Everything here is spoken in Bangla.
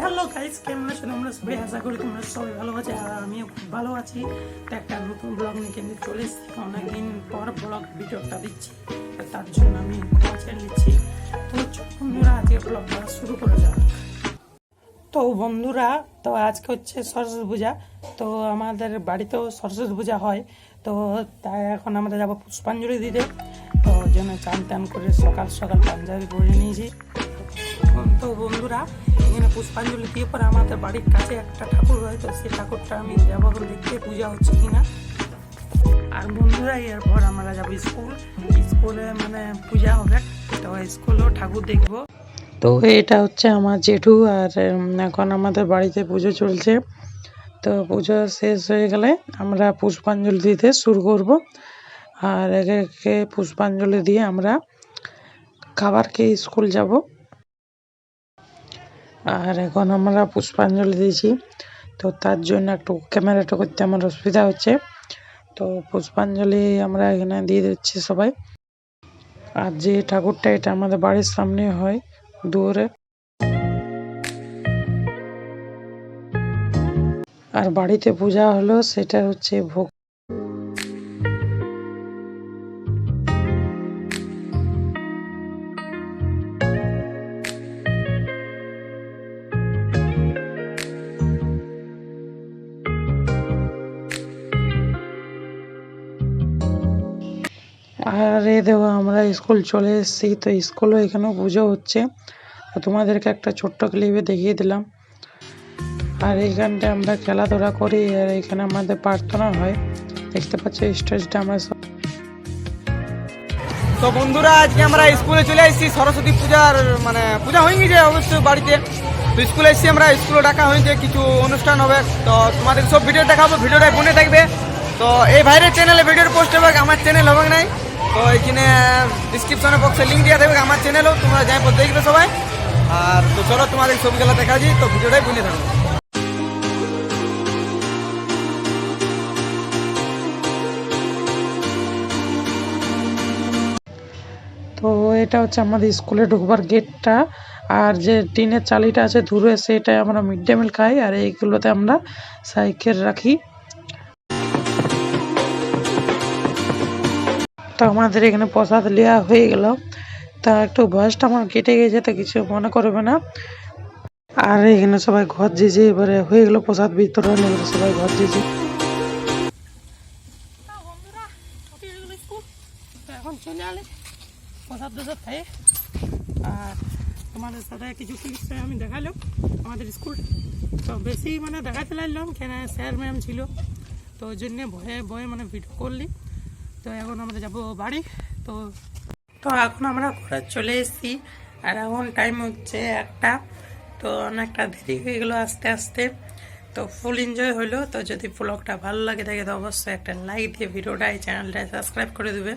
হ্যালো গাইস, কেমন আছো তোমরা সবাই? আশা করি তোমরা সবাই ভালো আছো আর আমিও খুব ভালো আছি। তো একটা নতুন ব্লগ নিয়ে কিন্তু চলে এসেছি। অনেকদিন পর ব্লগ ভিডিওটা দিচ্ছি, তার জন্য আমি ক্ষমা চেয়ে নিচ্ছি। তো বন্ধুরা, আজকে ব্লগটা শুরু করে যাক। তো বন্ধুরা, তো আজকে হচ্ছে সরস্বতী পূজা। তো আমাদের বাড়িতেও সরস্বতী পূজা হয়। তো তাই এখন আমরা যাবো পুষ্পাঞ্জলি দিতে। তো জন্য চান টান করে সকাল সকাল পাঞ্জাবি পরে নিয়েছি। তো বন্ধুরা, এখানে পুষ্পাঞ্জলি দিয়ে পরে আমাদের বাড়ির কাছে একটা ঠাকুর হয়। তো সেই ঠাকুরটা আমি যাবো দেখতে পূজা হচ্ছে কিনা। আর বন্ধুরা, এরপর আমরা যাবো স্কুলে মানে পূজা হবে। তো স্কুলেও ঠাকুর দেখবো। তো এটা হচ্ছে আমার জেঠু, আর এখন আমাদের বাড়িতে পুজো চলছে। তো পুজো শেষ হয়ে গেলে আমরা পুষ্পাঞ্জলি দিতে শুরু করব। আর একে একে পুষ্পাঞ্জলি দিয়ে আমরা খাবার খেয়ে স্কুল যাব। আর এখন আমরা পুষ্পাঞ্জলি দিয়েছি, তো তার জন্য একটু ক্যামেরাটা করতে আমার অসুবিধা হচ্ছে। তো পুষ্পাঞ্জলি আমরা এখানে দিয়ে দিচ্ছি সবাই। আর যে ঠাকুরটা, এটা আমাদের বাড়ির সামনে হয় দুয়ারে। আর বাড়িতে পূজা হলো, সেটা হচ্ছে ভোগ। আর এ দেখো, আমরা স্কুল চলে এসেছি। তো স্কুলও এখানেও পুজো হচ্ছে। তো তোমাদেরকে একটা ছোট্ট ক্লিপে দেখিয়ে দিলাম। আর এইখানটা আমরা খেলাধুলা করি, আর এখানে আমাদের প্রার্থনা হয়। দেখতে পাচ্ছ স্টেজটা আমরা সব। তো বন্ধুরা, আজকে আমরা স্কুলে চলে এসেছি। সরস্বতী পূজার মানে পূজা হয়ে গেছে অবশ্যই বাড়িতে। তো স্কুলে এসেছি আমরা, স্কুলে ডাকা হয়েছে, কিছু অনুষ্ঠান হবে। তো তোমাদের সব ভিডিও দেখাবো, ভিডিওটা বনে থাকবে। তো এই ভাইরের চ্যানেলে ভিডিওর পোস্ট হবে, আমার চ্যানেল হবে নাই। তো এখানে ডিসক্রিপশনে বক্সে লিঙ্ক দেওয়া থাকবে আমার চ্যানেলও, তোমরা যাই পর দেখবে সবাই। আর তো চলো তোমাদের ছবিগুলো দেখা যাই, তো ভিডিওটাই বনে থাকবে। তো এটা হচ্ছে আমাদের স্কুলে ঢুকবার গেটটা। আর যে টিনের চালিটা আছে দূরে, সেটাই আমরা মিড ডে মিল খাই। আর এইগুলোতে আমরা সাইকেল রাখি। তো আমাদের এখানে প্রসাদ নেওয়া হয়ে গেল। তা একটু বয়সটা আমার কেটে গেছে, তো কিছু মনে করবে না। আর এখানে সবাই ঘর যেছে, এবারে হয়ে গেল প্রসাদ বিতরণ, এবারে সবাই ঘর যেছে। এখন চলে আলে প্রসাদ টসাদ খাই। আর তোমাদের সাথে কিছু ক্লিপ আমি দেখালাম আমাদের স্কুল। তো বেশি মানে দেখাতে লাগলাম কেন, স্যার ম্যাম ছিল, তো ওই জন্যে ভয়ে ভয়ে মানে ভিডিও করলি। তো এখন আমরা যাব বাড়ি। তো তো এখন আমরা ঘরে চলে এসেছি। আর এখন টাইম হচ্ছে 1টা। তো অনেকটা দেরি হয়ে গেলো আস্তে আস্তে। তো ফুল এনজয় হলো। তো যদি ব্লগটা ভালো লাগে থাকে, তো অবশ্যই একটা লাইক দিয়ে ভিডিওটা, এই চ্যানেলটা সাবস্ক্রাইব করে দেবে।